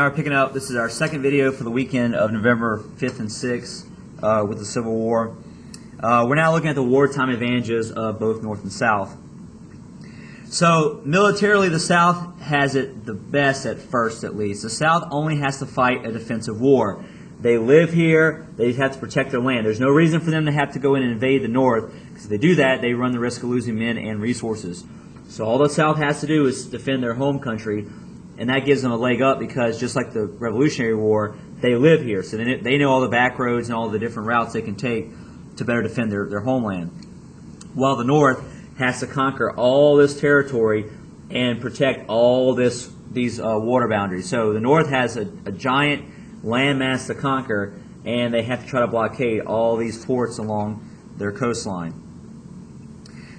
now we're picking up, this is our second video for the weekend of November 5th and 6th with the Civil War. We're now looking at the wartime advantages of both North and South. So, militarily, the South has it the best at first, at least. The South only has to fight a defensive war. They live here, they have to protect their land. There's no reason for them to have to go in and invade the North, because if they do that, they run the risk of losing men and resources. So all the South has to do is defend their home country, and that gives them a leg up because just like the Revolutionary War, they live here. So they know all the back roads and all the different routes they can take to better defend their homeland. While the North has to conquer all this territory and protect all these water boundaries. So the North has a giant landmass to conquer, and they have to try to blockade all these ports along their coastline.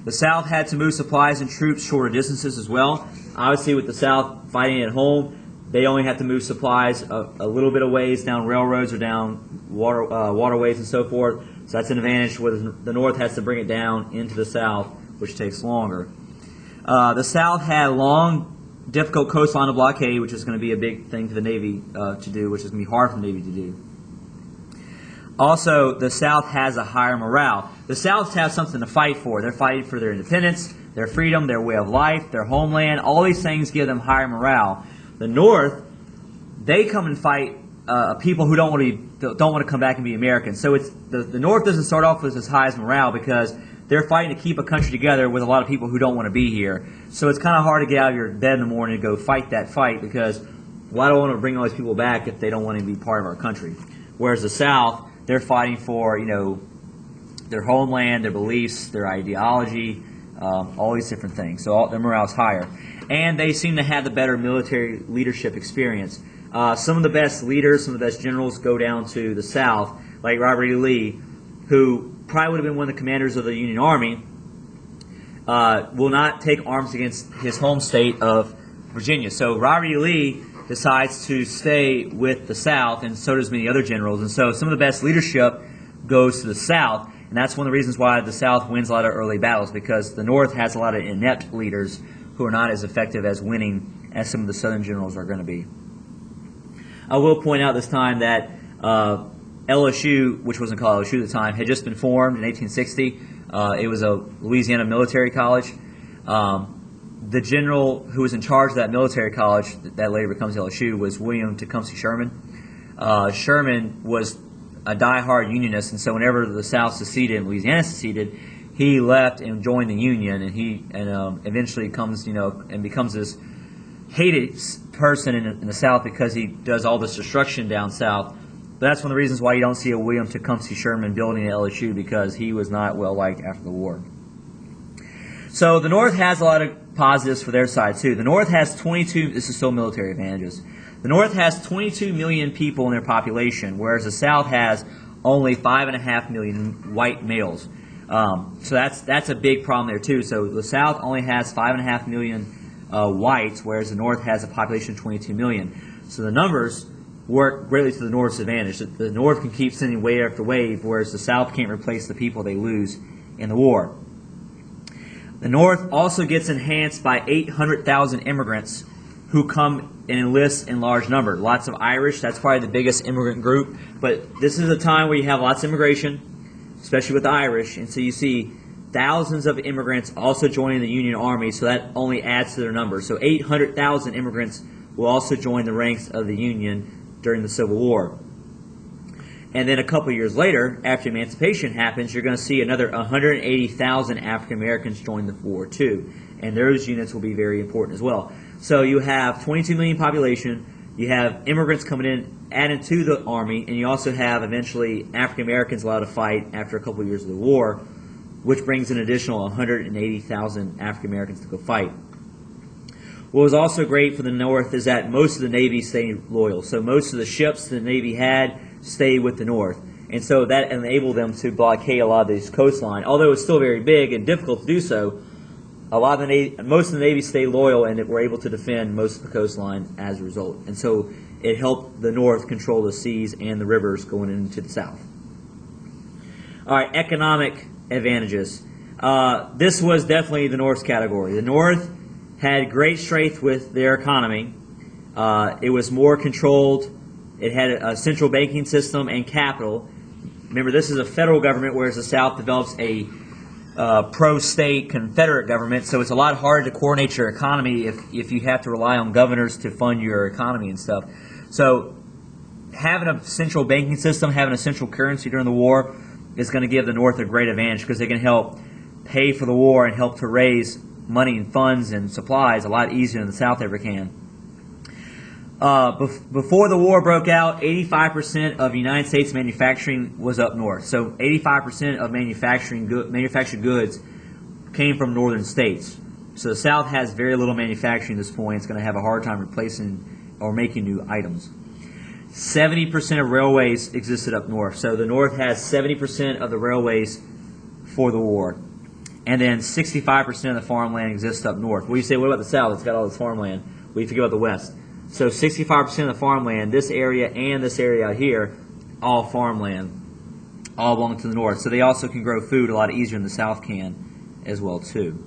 The South had to move supplies and troops shorter distances as well. Obviously, with the South fighting at home, they only have to move supplies a little bit of ways down railroads or down waterways and so forth. So that's an advantage where the North has to bring it down into the South, which takes longer. The South had long, difficult coastline to blockade, which is going to be a big thing for the Navy to do, which is going to be hard for the Navy to do. Also, the South has a higher morale. The South has something to fight for. They're fighting for their independence, their freedom, their way of life, their homeland. All these things give them higher morale. The North, they come and fight people who don't want to come back and be Americans. So it's the North doesn't start off with as high as morale because they're fighting to keep a country together with a lot of people who don't want to be here. So it's kind of hard to get out of your bed in the morning and go fight that fight because why do I want to bring all these people back if they don't want to be part of our country? Whereas the South, they're fighting for, their homeland, their beliefs, their ideology, all these different things. So their morale is higher. And they seem to have the better military leadership experience. Some of the best leaders, some of the best generals go down to the South, like Robert E. Lee, who probably would have been one of the commanders of the Union Army, will not take arms against his home state of Virginia. So Robert E. Lee decides to stay with the South, and so does many other generals. And so some of the best leadership goes to the South, and that's one of the reasons why the South wins a lot of early battles, because the North has a lot of inept leaders who are not as effective as winning as some of the Southern generals are going to be. I will point out this time that LSU, which wasn't called LSU at the time, had just been formed in 1860. It was a Louisiana military college. The general who was in charge of that military college that later becomes LSU was William Tecumseh Sherman. Sherman was a die-hard Unionist, and so whenever the South seceded and Louisiana seceded, he left and joined the Union, and he eventually comes, and becomes this hated person in the South because he does all this destruction down South. But that's one of the reasons why you don't see a William Tecumseh Sherman building at LSU, because he was not well liked after the war. So the North has a lot of positives for their side too. The North has 22, this is still military advantages. The North has 22 million people in their population, whereas the South has only 5.5 million white males. So that's a big problem there too. So the South only has 5.5 million whites, whereas the North has a population of 22 million. So the numbers work greatly to the North's advantage. The North can keep sending wave after wave, whereas the South can't replace the people they lose in the war. The North also gets enhanced by 800,000 immigrants who come and enlist in large number. Lots of Irish, that's probably the biggest immigrant group, but this is a time where you have lots of immigration, especially with the Irish, and so you see thousands of immigrants also joining the Union Army, so that only adds to their number. So 800,000 immigrants will also join the ranks of the Union during the Civil War. And then a couple years later, after emancipation happens, you're going to see another 180,000 African Americans join the war too. And those units will be very important as well. So you have 22 million population, you have immigrants coming in, added to the Army, and you also have eventually African Americans allowed to fight after a couple years of the war, which brings an additional 180,000 African Americans to go fight. What was also great for the North is that most of the Navy stayed loyal. So most of the ships the Navy had stayed with the North. And so that enabled them to blockade a lot of these coastline. Although it was still very big and difficult to do so, most of the Navy stayed loyal and were able to defend most of the coastline as a result. And so it helped the North control the seas and the rivers going into the South. All right, economic advantages. This was definitely the North's category. The North had great strength with their economy. It was more controlled. It had a central banking system and capital. Remember, this is a federal government, whereas the South develops a pro-state Confederate government, so it's a lot harder to coordinate your economy if you have to rely on governors to fund your economy and stuff. So having a central banking system, having a central currency during the war is going to give the North a great advantage because they can help pay for the war and help to raise money and funds and supplies a lot easier than the South ever can. Before the war broke out, 85% of United States manufacturing was up north. So 85% of manufactured goods came from northern states. So the South has very little manufacturing at this point. It's going to have a hard time replacing or making new items. 70% of railways existed up north. So the North has 70% of the railways for the war. And then 65% of the farmland exists up north. Well, you say, what about the South? It's got all this farmland. Well, you forget about the West. So 65% of the farmland, this area and this area out here, all farmland, all belong to the North. So they also can grow food a lot easier than the South can as well, too.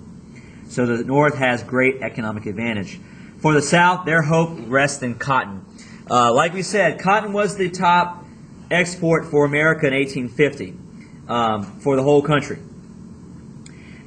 So the North has great economic advantage. For the South, their hope rests in cotton. Like we said, cotton was the top export for America in 1850 for the whole country.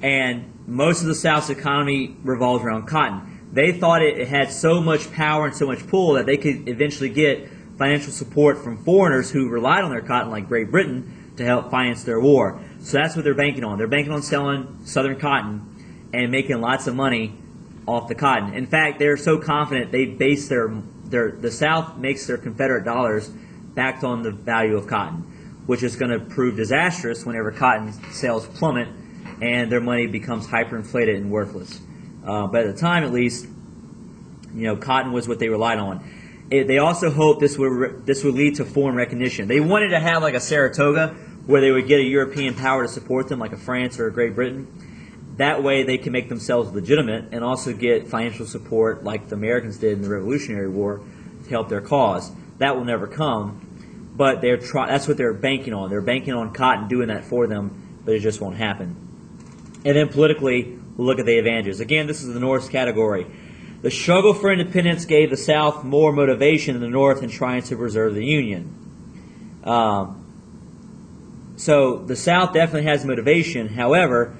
And most of the South's economy revolves around cotton. They thought it had so much power and so much pull that they could eventually get financial support from foreigners who relied on their cotton, like Great Britain, to help finance their war. So that's what they're banking on. They're banking on selling Southern cotton and making lots of money off the cotton. In fact, they're so confident they base the South makes their Confederate dollars backed on the value of cotton, which is going to prove disastrous whenever cotton sales plummet and their money becomes hyperinflated and worthless. But at the time, at least, cotton was what they relied on. They also hoped this would lead to foreign recognition. They wanted to have like a Saratoga where they would get a European power to support them, like a France or a Great Britain. That way they can make themselves legitimate and also get financial support like the Americans did in the Revolutionary War to help their cause. That will never come, but that's what they're banking on. They're banking on cotton doing that for them, but it just won't happen. And then politically, we'll look at the advantages. Again, this is the North's category. The struggle for independence gave the South more motivation than the North in trying to preserve the Union. So the South definitely has motivation. However,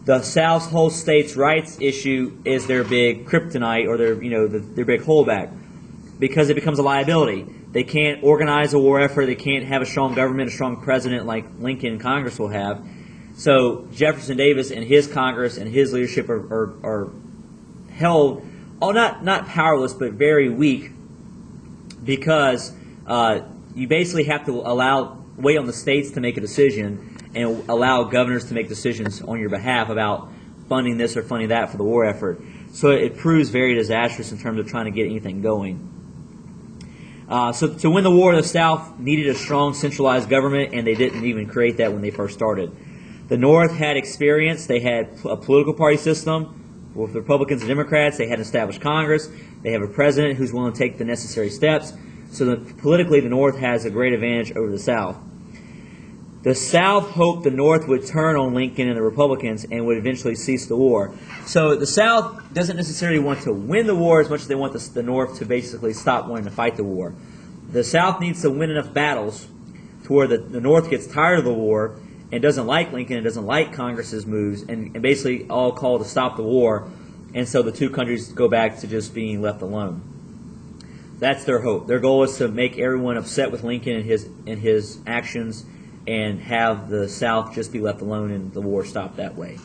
the South's whole states' rights issue is their big kryptonite, or their big holdback, because it becomes a liability. They can't organize a war effort. They can't have a strong government, a strong president like Lincoln and Congress will have. So Jefferson Davis and his Congress and his leadership are held, not powerless, but very weak, because you basically have to wait on the states to make a decision and allow governors to make decisions on your behalf about funding this or funding that for the war effort. So it proves very disastrous in terms of trying to get anything going. So to win the war, the South needed a strong centralized government, and they didn't even create that when they first started. The North had experience. They had a political party system with Republicans and Democrats. They had an established Congress. They have a president who's willing to take the necessary steps. So politically, the North has a great advantage over the South. The South hoped the North would turn on Lincoln and the Republicans and would eventually cease the war. So the South doesn't necessarily want to win the war as much as they want the North to basically stop wanting to fight the war. The South needs to win enough battles to where the North gets tired of the war and doesn't like Lincoln and doesn't like Congress's moves and basically all call to stop the war. And so the two countries go back to just being left alone. That's their hope. Their goal is to make everyone upset with Lincoln and his actions, and have the South just be left alone and the war stop that way.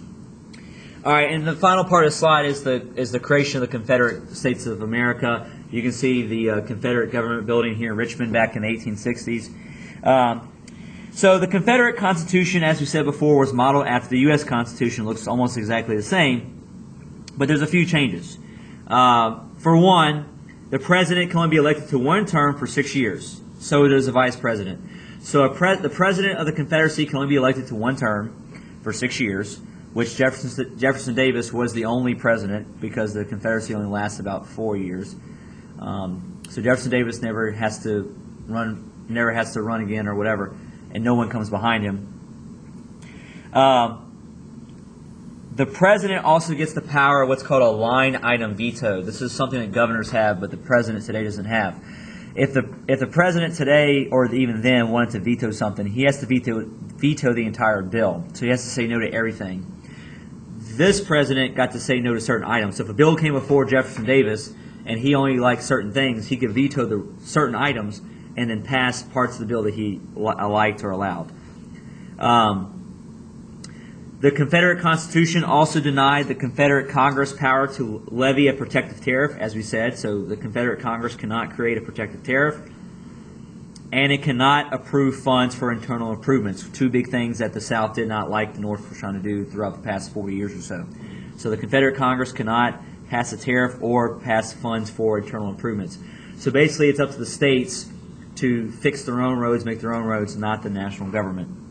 All right, and the final part of the slide is the creation of the Confederate States of America. You can see the Confederate government building here in Richmond back in the 1860s. So the Confederate Constitution, as we said before, was modeled after the U.S. Constitution. It looks almost exactly the same, but there's a few changes. For one, the president can only be elected to one term for 6 years. So does the vice president. So the president of the Confederacy can only be elected to one term for 6 years, which Jefferson Davis was the only president because the Confederacy only lasts about 4 years. So Jefferson Davis never has to run again or whatever, and no one comes behind him. The president also gets the power of what's called a line item veto. This is something that governors have, but the president today doesn't have. If the president today, or even then, wanted to veto something, he has to veto the entire bill. So he has to say no to everything. This president got to say no to certain items. So if a bill came before Jefferson Davis and he only liked certain things, he could veto the certain items and then pass parts of the bill that he liked or allowed. The Confederate Constitution also denied the Confederate Congress power to levy a protective tariff, as we said. So the Confederate Congress cannot create a protective tariff. And it cannot approve funds for internal improvements. Two big things that the South did not like the North was trying to do throughout the past 40 years or so. So the Confederate Congress cannot pass a tariff or pass funds for internal improvements. So basically it's up to the states to fix their own roads, make their own roads, not the national government.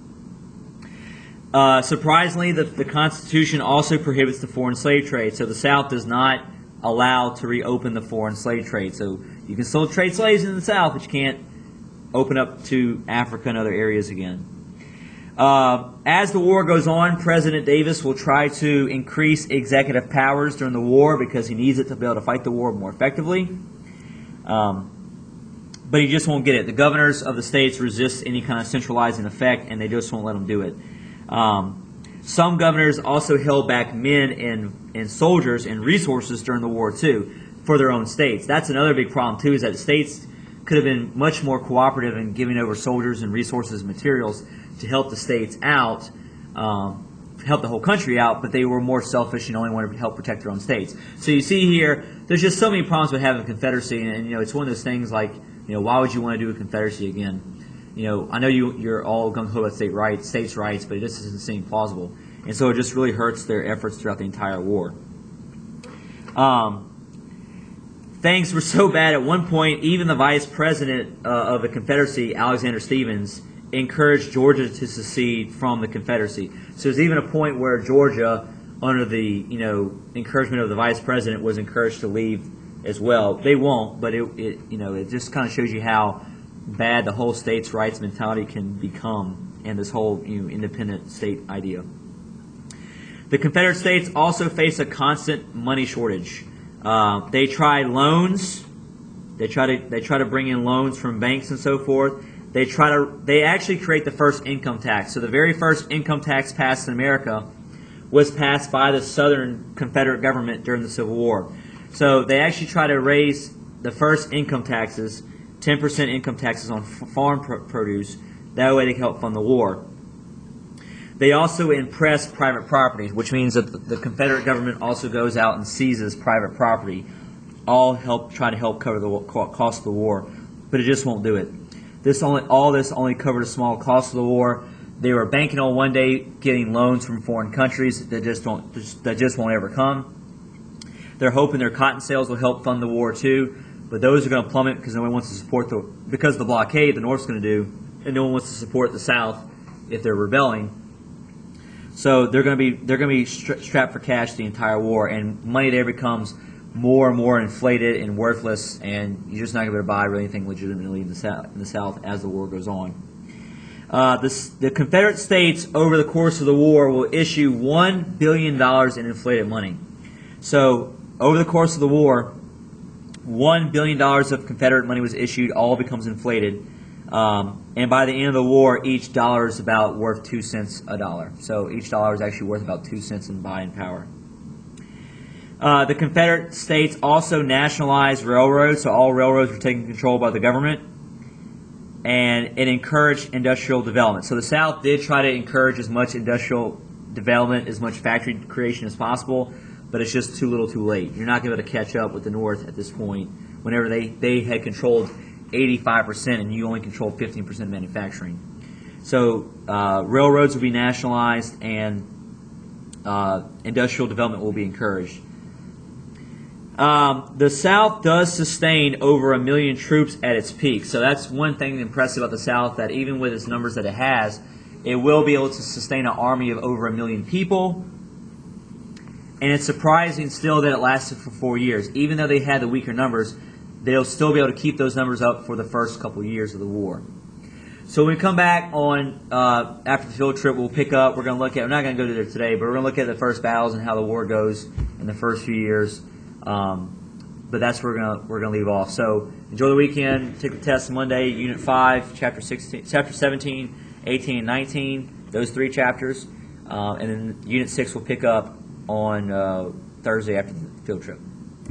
Surprisingly, the Constitution also prohibits the foreign slave trade. So the South does not allow to reopen the foreign slave trade. So you can still trade slaves in the South, but you can't open up to Africa and other areas again. As the war goes on, President Davis will try to increase executive powers during the war because he needs it to be able to fight the war more effectively. But he just won't get it. The governors of the states resist any kind of centralizing effect, and they just won't let him do it. Some governors also held back men and soldiers and resources during the war, too, for their own states. That's another big problem, too, is that the states could have been much more cooperative in giving over soldiers and resources and materials to help the states out, help the whole country out, but they were more selfish and only wanted to help protect their own states. So you see here, there's just so many problems with having a confederacy, and it's one of those things like, why would you want to do a confederacy again? I know you're all gung-ho about states' rights, but it just doesn't seem plausible. And so it just really hurts their efforts throughout the entire war. Things were so bad at one point, even the vice president of the Confederacy, Alexander Stephens, encouraged Georgia to secede from the Confederacy. So there's even a point where Georgia, under the encouragement of the vice president, was encouraged to leave as well. They won't, but it just kind of shows you how bad the whole states' rights mentality can become, and this whole independent state idea. The Confederate States also face a constant money shortage. They try loans. They try to bring in loans from banks and so forth. They actually create the first income tax. So the very first income tax passed in America was passed by the Southern Confederate government during the Civil War. So they actually try to raise the first income taxes, 10% income taxes on farm produce. That way they can help fund the war. They also impress private property, which means that the Confederate government also goes out and seizes private property, all try to help cover the cost of the war, but it just won't do it. All this only covered a small cost of the war. They were banking on one day getting loans from foreign countries that just won't ever come. They're hoping their cotton sales will help fund the war too, but those are going to plummet because no one wants to support because of the blockade the North's going to do, and no one wants to support the South if they're rebelling. So they're going to be strapped for cash the entire war, and money there becomes more and more inflated and worthless, and you're just not going to be able to buy really anything legitimately in the South as the war goes on. The Confederate States, over the course of the war, will issue $1 billion in inflated money. So over the course of the war, $1 billion of Confederate money was issued, all becomes inflated. And by the end of the war, each dollar is about worth 2 cents a dollar. So each dollar is actually worth about 2 cents in buying power. The Confederate States also nationalized railroads, so all railroads were taken control by the government, and it encouraged industrial development. So the South did try to encourage as much industrial development, as much factory creation as possible, but it's just too little too late. You're not going to be able to catch up with the North at this point, whenever they had controlled 85% and you only control 15% of manufacturing. So railroads will be nationalized, and industrial development will be encouraged. The South does sustain over 1 million troops at its peak. So that's one thing impressive about the South, that even with its numbers that it has, it will be able to sustain an army of over 1 million people. And it's surprising still that it lasted for 4 years. Even though they had the weaker numbers, they'll still be able to keep those numbers up for the first couple of years of the war. So when we come back on after the field trip, we'll pick up. We're going to look at. We're not going to go to there today, but we're going to look at the first battles and how the war goes in the first few years. But that's where we're gonna leave off. So enjoy the weekend. Take the test Monday, Unit 5, Chapter 17, 18, and 19. Those 3 chapters, and then Unit 6 will pick up on Thursday after the field trip.